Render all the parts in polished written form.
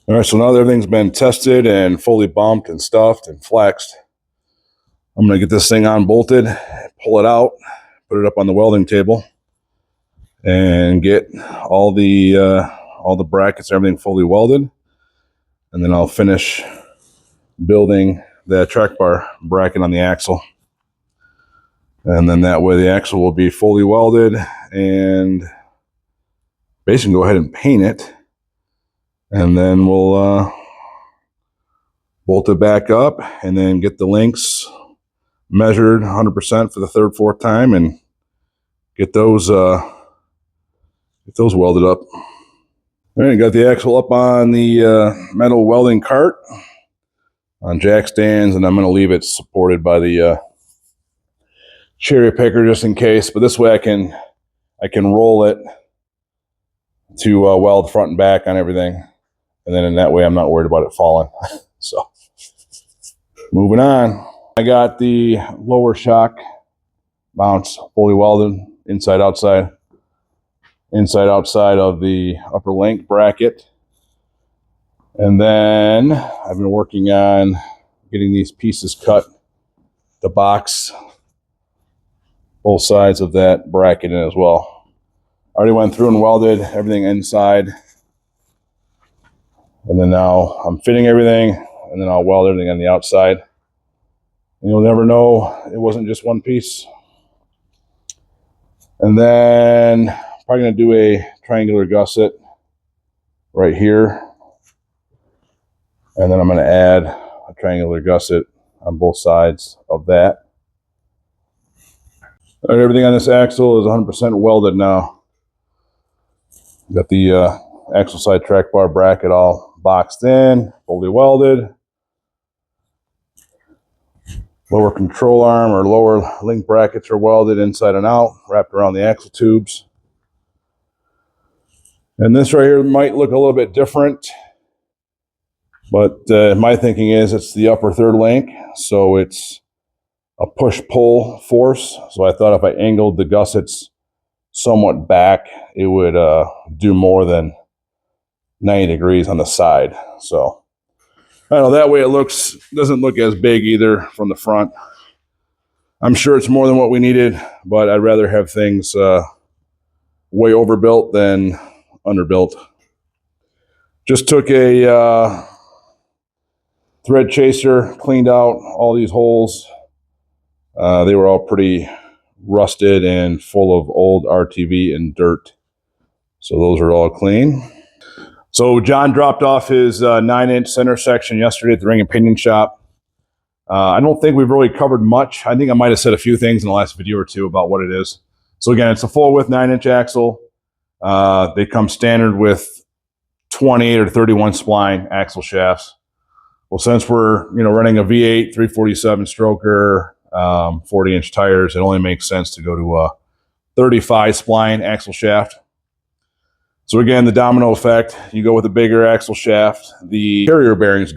All right, so now that everything's been tested and fully bumped and stuffed and flexed, I'm going to get this thing unbolted, pull it out, put it up on the welding table, and get all the brackets, everything fully welded, and then I'll finish building the track bar bracket on the axle. And then that way the axle will be fully welded, and basically go ahead and paint it, and then we'll bolt it back up and then get the links measured 100% for the third, fourth time, and get those welded up. All right, got the axle up on the metal welding cart on jack stands, and I'm going to leave it supported by the cherry picker just in case. But this way I can roll it to weld front and back on everything, and then in that way I'm not worried about it falling. So moving on, I got the lower shock mounts fully welded inside outside of the upper link bracket. And then I've been working on getting these pieces cut to box both sides of that bracket in as well. I already went through and welded everything inside, and then now I'm fitting everything, and then I'll weld everything on the outside. And you'll never know it wasn't just one piece. And then probably going to do a triangular gusset right here, and then I'm going to add a triangular gusset on both sides of that. All right, everything on this axle is 100% welded now. Got the axle side track bar bracket all boxed in, fully welded. Lower control arm or lower link brackets are welded inside and out, wrapped around the axle tubes. And this right here might look a little bit different, but my thinking is it's the upper third link, so it's a push-pull force. So I thought if I angled the gussets somewhat back, it would do more than 90 degrees on the side. So I don't know, that way it doesn't look as big either from the front. I'm sure it's more than what we needed, but I'd rather have things way overbuilt than underbuilt. Just took a thread chaser, cleaned out all these holes. They were all pretty rusted and full of old RTV and dirt. So those are all clean. So John dropped off his 9-inch center section yesterday at the ring and pinion shop. I don't think we've really covered much. I think I might have said a few things in the last video or two about what it is. So again, it's a full width 9-inch axle. They come standard with 28 or 31 spline axle shafts. Well, since we're running a V8 347 stroker, 40-inch tires, it only makes sense to go to a 35 spline axle shaft. So again, the domino effect, you go with a bigger axle shaft, the carrier bearings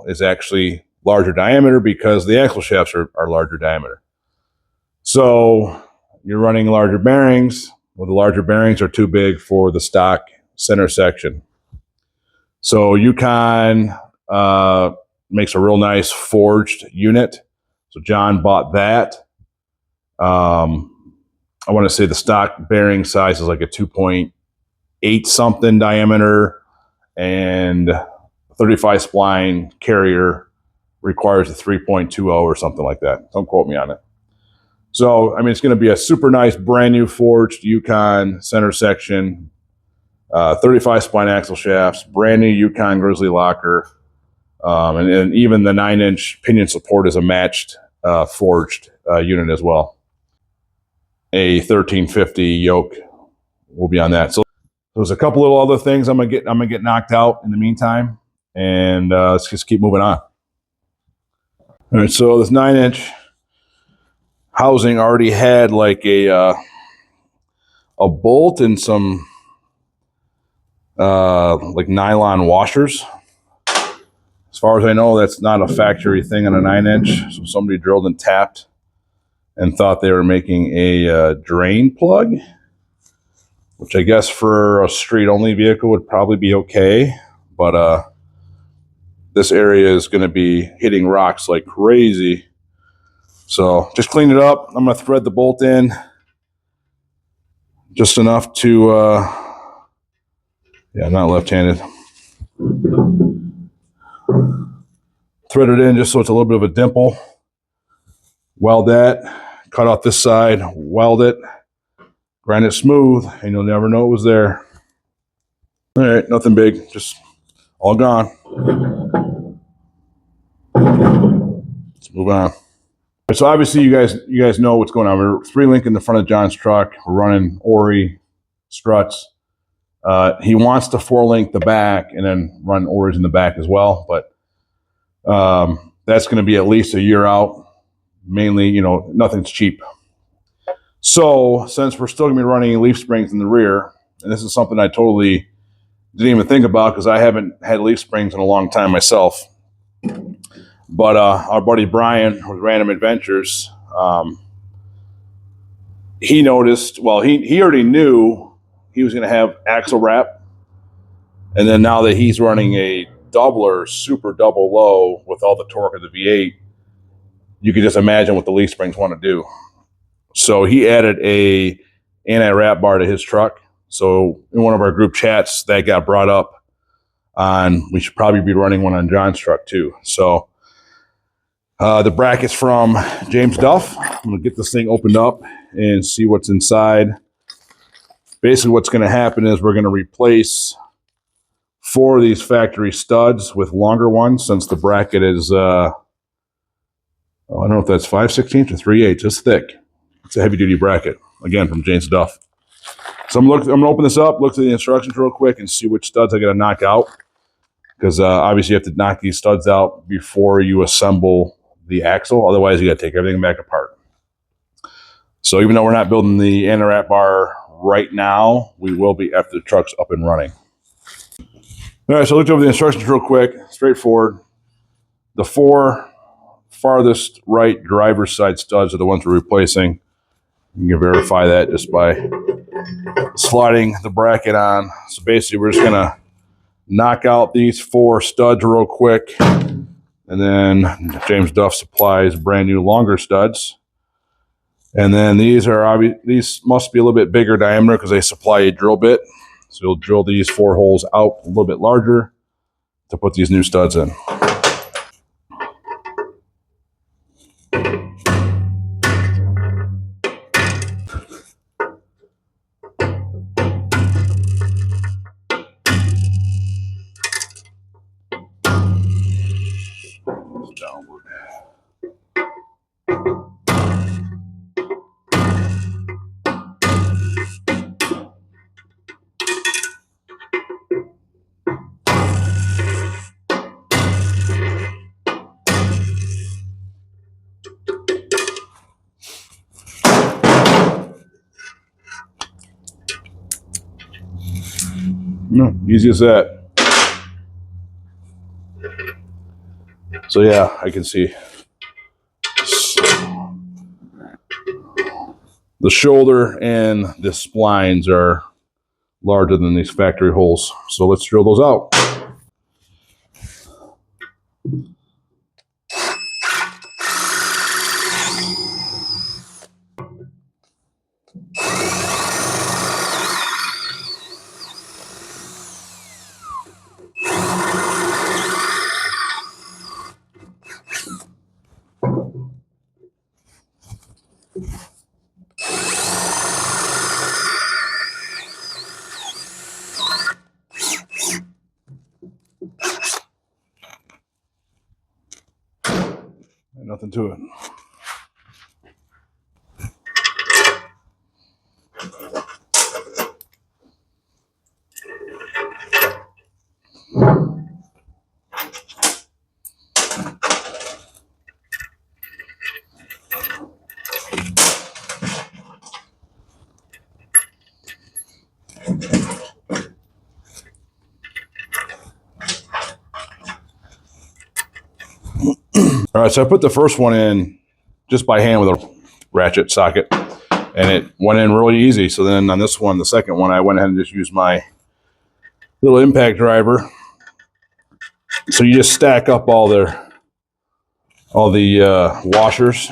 is actually larger diameter because the axle shafts are larger diameter. So you're running larger bearings. Well, the larger bearings are too big for the stock center section. So Yukon makes a real nice forged unit. So John bought that. I want to say the stock bearing size is like a 2.8 something diameter, and 35 spline carrier requires a 3.20 or something like that. Don't quote me on it. So, I mean, it's going to be a super nice, brand new forged Yukon center section, 35 spline axle shafts, brand new Yukon grizzly locker, and even the 9-inch pinion support is a matched forged unit as well. A 1350 yoke will be on that. So there's a couple little other things I'm gonna get knocked out in the meantime, and let's just keep moving on. All right, so this 9-inch housing already had like a bolt and some like nylon washers. As far as I know, that's not a factory thing on a 9-inch. So somebody drilled and tapped and thought they were making a drain plug, which I guess for a street-only vehicle would probably be okay. But this area is going to be hitting rocks like crazy. So just clean it up. I'm going to thread the bolt in just enough to, yeah, not left-handed. Thread it in just so it's a little bit of a dimple. Weld that, cut off this side, weld it, grind it smooth, and you'll never know it was there. All right, nothing big, just all gone. Let's move on. So obviously you guys know what's going on. We're 3-link in the front of John's truck. We're running Ori struts. He wants to 4-link the back and then run Oris in the back as well, but that's going to be at least a year out. Mainly, you know, nothing's cheap. So since we're still going to be running leaf springs in the rear, and this is something I totally didn't even think about because I haven't had leaf springs in a long time myself. But our buddy Brian with Random Adventures, he noticed, well, he already knew he was going to have axle wrap. And then now that he's running a doubler, super double low with all the torque of the V8, you can just imagine what the leaf springs want to do. So he added a anti-wrap bar to his truck. So in one of our group chats, that got brought up on, we should probably be running one on John's truck too. So the bracket's from James Duff. I'm going to get this thing opened up and see what's inside. Basically what's going to happen is we're going to replace 4 of these factory studs with longer ones, since the bracket is, I don't know if that's 5/16 or 3/8. It's thick. It's a heavy-duty bracket, again, from James Duff. So I'm going to open this up, look through the instructions real quick, and see which studs I got to knock out. Because obviously you have to knock these studs out before you assemble the axle. Otherwise, you got to take everything back apart. So even though we're not building the anti-wrap bar right now, we will be after the truck's up and running. All right, so I looked over the instructions real quick. Straightforward. The 4 farthest right driver's side studs are the ones we're replacing. You can verify that just by sliding the bracket on. So basically, we're just going to knock out these 4 studs real quick. And then James Duff supplies brand new longer studs. And then these must be a little bit bigger diameter because they supply a drill bit. So you'll drill these 4 holes out a little bit larger to put these new studs in. Downward. No, easy as that. So yeah, I can see the shoulder and the splines are larger than these factory holes. So let's drill those out. Nothing to it. All right, so I put the first one in just by hand with a ratchet socket, and it went in really easy. So then on this one, the second one, I went ahead and just used my little impact driver So you just stack up all the washers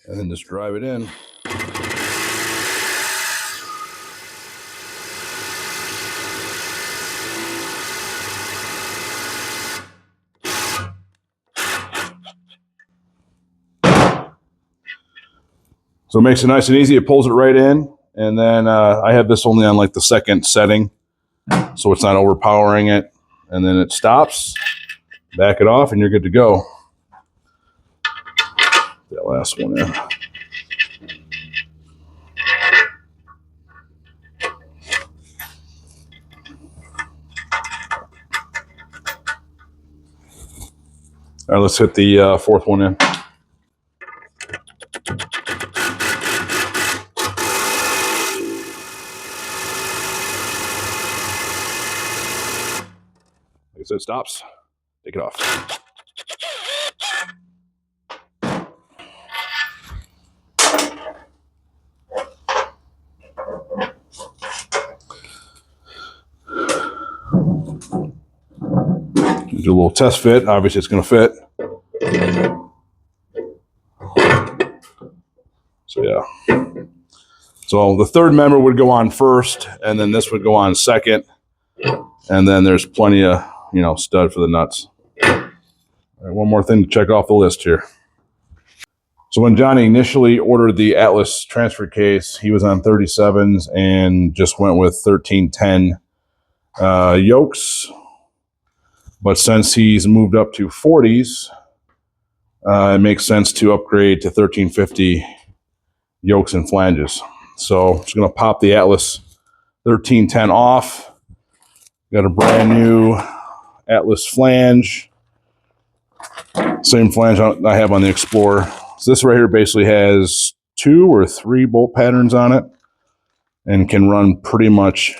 and then just drive it in. So it makes it nice and easy. It pulls it right in. And then I have this only on like the second setting, so it's not overpowering it. And then it stops, back it off, and you're good to go. That last one in. All right, let's hit the fourth one in. Like I said, it stops. Take it off. Do a little test fit. Obviously, it's going to fit. So, yeah. So the third member would go on first, and then this would go on second. And then there's plenty of, stud for the nuts. All right, one more thing to check off the list here. So when Johnny initially ordered the Atlas transfer case, he was on 37s and just went with 1310 yokes. But since he's moved up to 40s, it makes sense to upgrade to 1350 yokes and flanges. So I'm just going to pop the Atlas 1310 off. Got a brand new Atlas flange. Same flange I have on the Explorer. So this right here basically has 2 or 3 bolt patterns on it and can run pretty much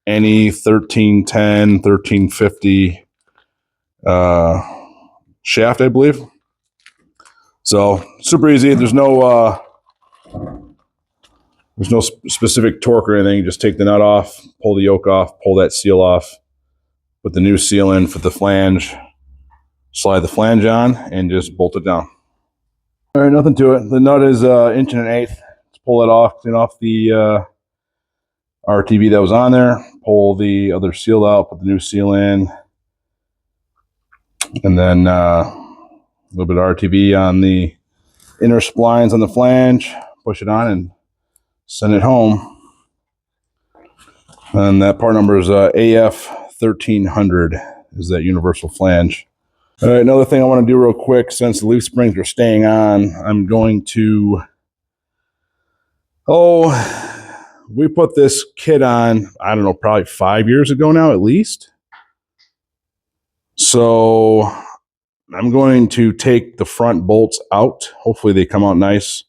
any 1310, 1350 shaft, I believe. So super easy. There's no specific torque or anything. You just take the nut off, pull the yoke off, pull that seal off, put the new seal in for the flange, slide the flange on, and just bolt it down. All right, nothing to it. The nut is 1 1/8 inch. Let's pull it off, clean off the RTV that was on there, pull the other seal out, put the new seal in, and then a little bit of RTV on the inner splines on the flange, push it on and send it home. And that part number is AF 1300 is that universal flange. All right, another thing I want to do real quick, since the leaf springs are staying on, I'm going to, we put this kit on, I don't know, probably 5 years ago now at least. So I'm going to take the front bolts out. Hopefully they come out nice,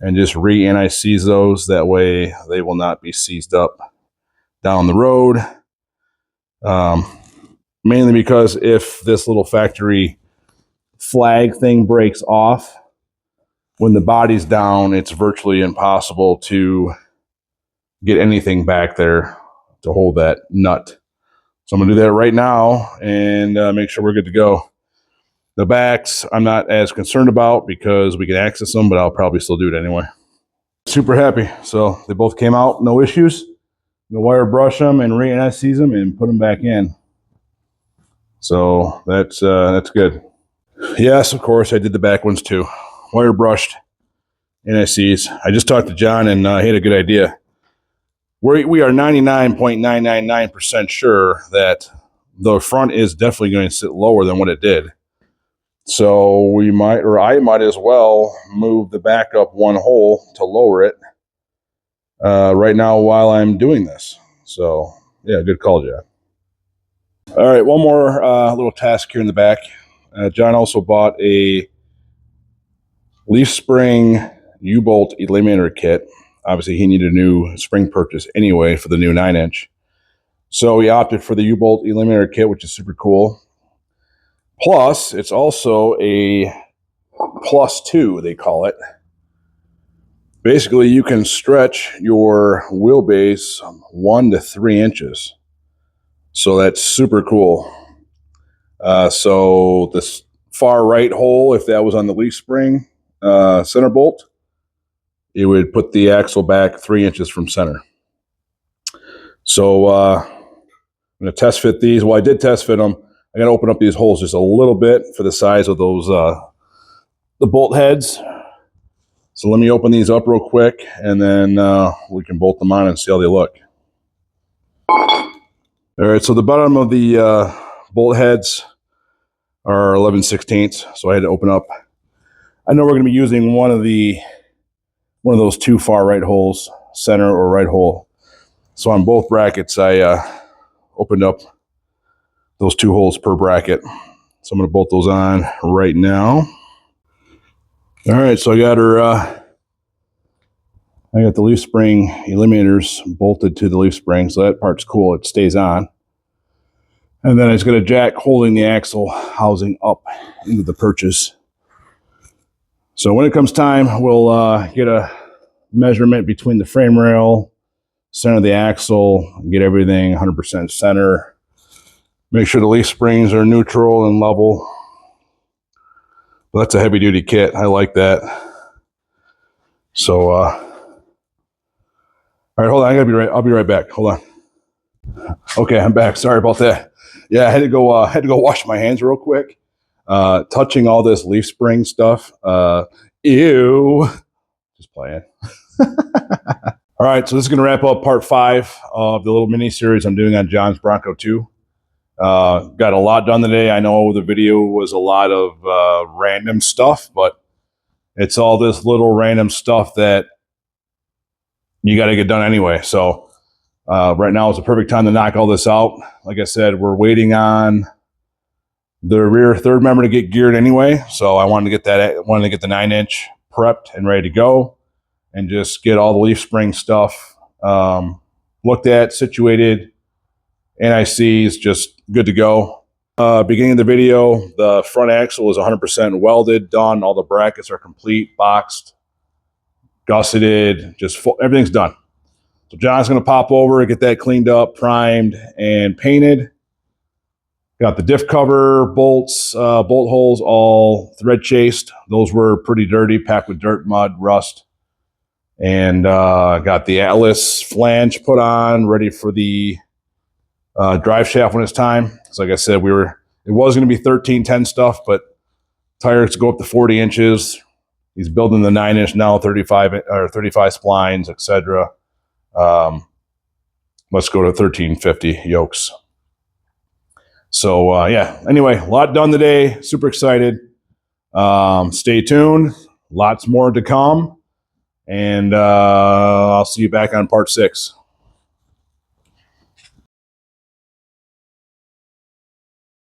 and just re-anti-seize those. That way they will not be seized up down the road. Mainly because if this little factory flag thing breaks off, when the body's down, it's virtually impossible to get anything back there to hold that nut. So I'm going to do that right now and make sure we're good to go. The backs, I'm not as concerned about because we can access them, but I'll probably still do it anyway. Super happy. So they both came out, no issues. I'm going to wire brush them and re-anti-seize them and put them back in. So that's good. Yes, of course, I did the back ones too. Wire brushed, anti-seize. I just talked to John and he had a good idea. We are 99.999% sure that the front is definitely going to sit lower than what it did. So we might, or I might as well move the back up 1 hole to lower it right now while I'm doing this. So yeah, good call, John. All right, one more little task here in the back. John also bought a leaf spring U-bolt eliminator kit. Obviously, he needed a new spring purchase anyway for the new 9-inch. So he opted for the U-bolt eliminator kit, which is super cool. Plus, it's also a +2, they call it. Basically, you can stretch your wheelbase 1 to 3 inches. So that's super cool. So this far right hole, if that was on the leaf spring center bolt, it would put the axle back 3 inches from center. So I'm going to test fit these. Well, I did test fit them. I got to open up these holes just a little bit for the size of those the bolt heads. So let me open these up real quick, and then we can bolt them on and see how they look. All right, so the bottom of the bolt heads are 11/16, so I had to open up. I know we're going to be using one of those two far right holes, center or right hole. So on both brackets, I opened up those 2 holes per bracket. So I'm going to bolt those on right now. All right, so I got the leaf spring eliminators bolted to the leaf spring, so that part's cool. It stays on. And then it's got a jack holding the axle housing up into the perches. So when it comes time, we'll get a measurement between the frame rail, center of the axle, get everything 100% center. Make sure the leaf springs are neutral and level. Well, that's a heavy duty kit. I like that. So, all right, hold on. I'll be right back. Hold on. Okay, I'm back. Sorry about that. Yeah, I had to go wash my hands real quick. Touching all this leaf spring stuff. Ew. Just playing. All right, so this is going to wrap up part 5 of the little mini series I'm doing on John's Bronco II. Got a lot done today. I know the video was a lot of random stuff, but it's all this little random stuff that you got to get done anyway. So right now is the perfect time to knock all this out. Like I said, we're waiting on the rear third member to get geared anyway. So I wanted to get the 9-inch prepped and ready to go, and just get all the leaf spring stuff looked at, situated, NICs, just good to go. Beginning of the video, the front axle is 100% welded, done. All the brackets are complete, boxed, gusseted, everything's done. So John's going to pop over, get that cleaned up, primed, and painted. Got the diff cover, bolts, bolt holes, all thread chased. Those were pretty dirty, packed with dirt, mud, rust. And got the Atlas flange put on, ready for the drive shaft when it's time. So like I said, it was going to be 1310 stuff, but tires go up to 40 inches. He's building the 9-inch now, 35 splines, etc. Let's go to 1350 yokes. So yeah, anyway, a lot done today. Super excited. Stay tuned. Lots more to come. And I'll see you back on part 6.